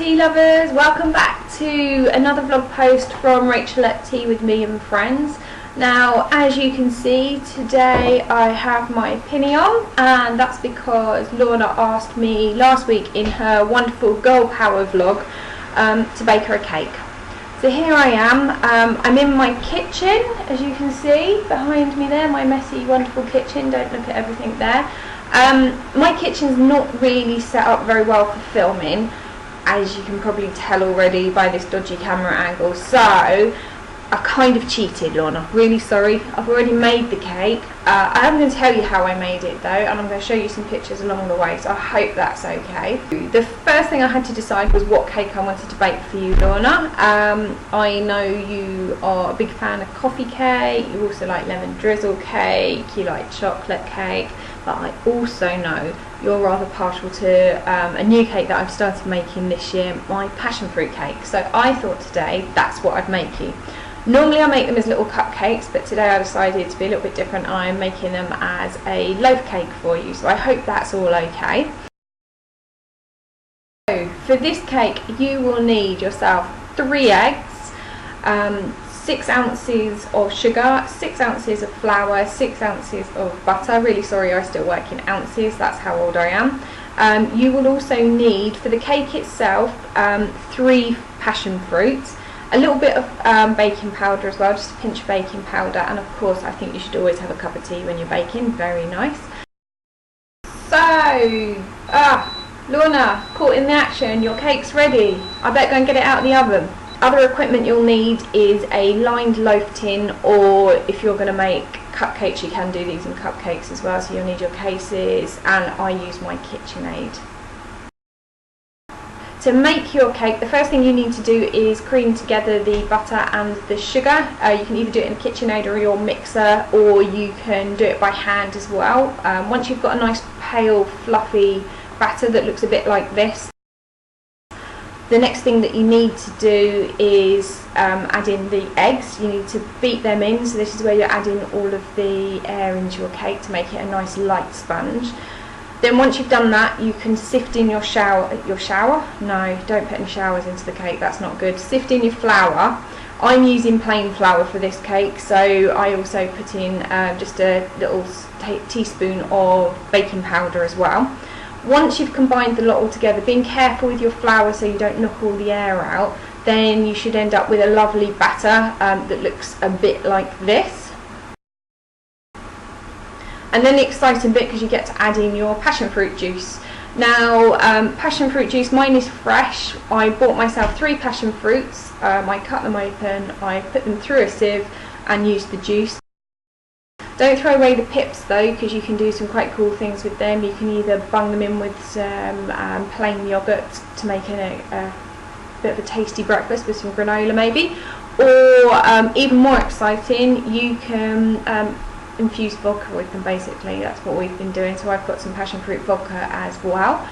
tea lovers, welcome back to another vlog post from Rachel at Tea with Me and Friends. Now, as you can see, today I have my pinny on, and that's because Lorna asked me last week in her wonderful Girl Power vlog to bake her a cake. So here I am. I'm in my kitchen, as you can see behind me there, my messy wonderful kitchen. Don't look at everything there. My kitchen's not really set up very well for filming, as you can probably tell already by this dodgy camera angle, so I kind of cheated, Lorna. Really sorry. I've already made the cake. I am going to tell you how I made it though, and I'm going to show you some pictures along the way, so I hope that's okay. The first thing I had to decide was what cake I wanted to bake for you, Lorna. I know you are a big fan of coffee cake, you also like lemon drizzle cake, you like chocolate cake, but I also know you're rather partial to a new cake that I've started making this year, my passion fruit cake. So I thought today that's what I'd make you. Normally I make them as little cupcakes, but today I decided to be a little bit different. I'm making them as a loaf cake for you, so I hope that's all okay. So for this cake you will need yourself 3 eggs, 6 ounces of sugar, 6 ounces of flour, 6 ounces of butter. Really sorry, I still work in ounces, that's how old I am. You will also need, for the cake itself, 3 passion fruits, a little bit of baking powder as well, just a pinch of baking powder, and of course I think you should always have a cup of tea when you're baking, very nice. So, Lorna, caught in the action, your cake's ready. I better go and get it out of the oven. Other equipment you'll need is a lined loaf tin, or if you're going to make cupcakes you can do these in cupcakes as well, so you'll need your cases, and I use my KitchenAid. To make your cake, the first thing you need to do is cream together the butter and the sugar. You can either do it in a KitchenAid or your mixer, or you can do it by hand as well. Once you've got a nice pale fluffy batter that looks a bit like this, the next thing that you need to do is add in the eggs. You need to beat them in, so this is where you're adding all of the air into your cake to make it a nice light sponge. Then once you've done that, you can sift in your shower? No, don't put any showers into the cake, that's not good. Sift in your flour. I'm using plain flour for this cake, so I also put in just a little teaspoon of baking powder as well. Once you've combined the lot all together, being careful with your flour so you don't knock all the air out, then you should end up with a lovely batter that looks a bit like this. And then the exciting bit, because you get to add in your passion fruit juice. Now, passion fruit juice, mine is fresh. I bought myself 3 passion fruits. I cut them open, I put them through a sieve and used the juice. Don't throw away the pips though, because you can do some quite cool things with them. You can either bung them in with some plain yoghurt to make a bit of a tasty breakfast with some granola maybe, or even more exciting, you can infused vodka with them. Basically that's what we've been doing, so I've got some passion fruit vodka as well.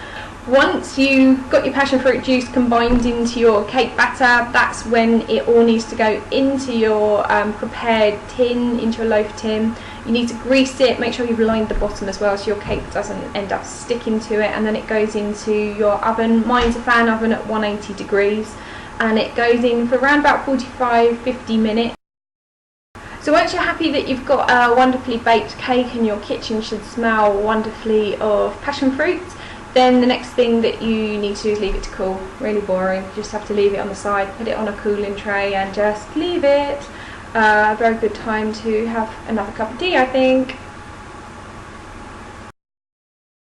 Once you've got your passion fruit juice combined into your cake batter, that's when it all needs to go into your prepared tin, into your loaf tin. You need to grease it, make sure you've lined the bottom as well so your cake doesn't end up sticking to it, and then it goes into your oven. Mine's a fan oven at 180 degrees, and it goes in for around about 45-50 minutes. So once you're happy that you've got a wonderfully baked cake and your kitchen should smell wonderfully of passion fruit, then the next thing that you need to do is leave it to cool. Really boring, you just have to leave it on the side, put it on a cooling tray and just leave it. A very good time to have another cup of tea, I think.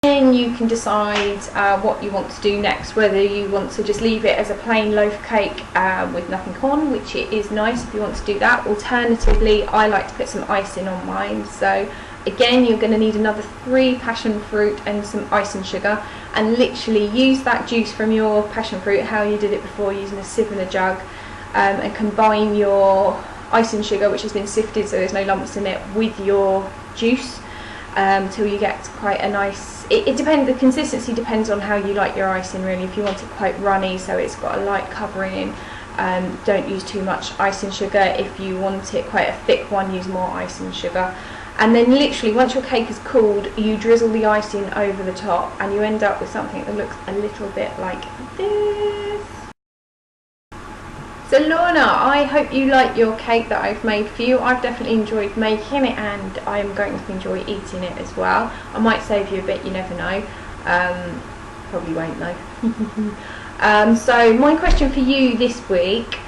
Then you can decide what you want to do next, whether you want to just leave it as a plain loaf cake with nothing on, which it is nice if you want to do that. Alternatively, I like to put some icing on mine, so again you're going to need another 3 passion fruit and some icing sugar, and literally use that juice from your passion fruit, how you did it before, using a sieve and a jug, and combine your icing sugar, which has been sifted so there's no lumps in it, with your juice till you get quite a nice, it depends, the consistency depends on how you like your icing really. If you want it quite runny so it's got a light covering, don't use too much icing sugar. If you want it quite a thick one, use more icing sugar. And then literally once your cake is cooled, you drizzle the icing over the top and you end up with something that looks a little bit like this. So Lorna, I hope you like your cake that I've made for you. I've definitely enjoyed making it and I'm going to enjoy eating it as well. I might save you a bit, you never know. Probably won't though. So my question for you this week,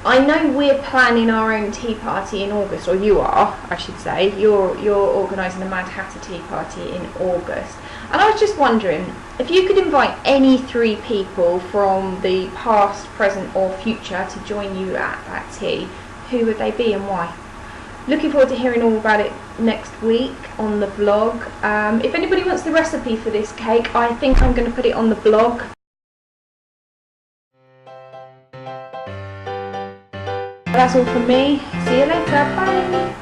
I know we're planning our own tea party in August, or you are, I should say. You're organising a Mad Hatter tea party in August. And I was just wondering, if you could invite any 3 people from the past, present or future to join you at that tea, who would they be and why? Looking forward to hearing all about it next week on the blog. If anybody wants the recipe for this cake, I think I'm going to put it on the blog. That's all from me. See you later. Bye.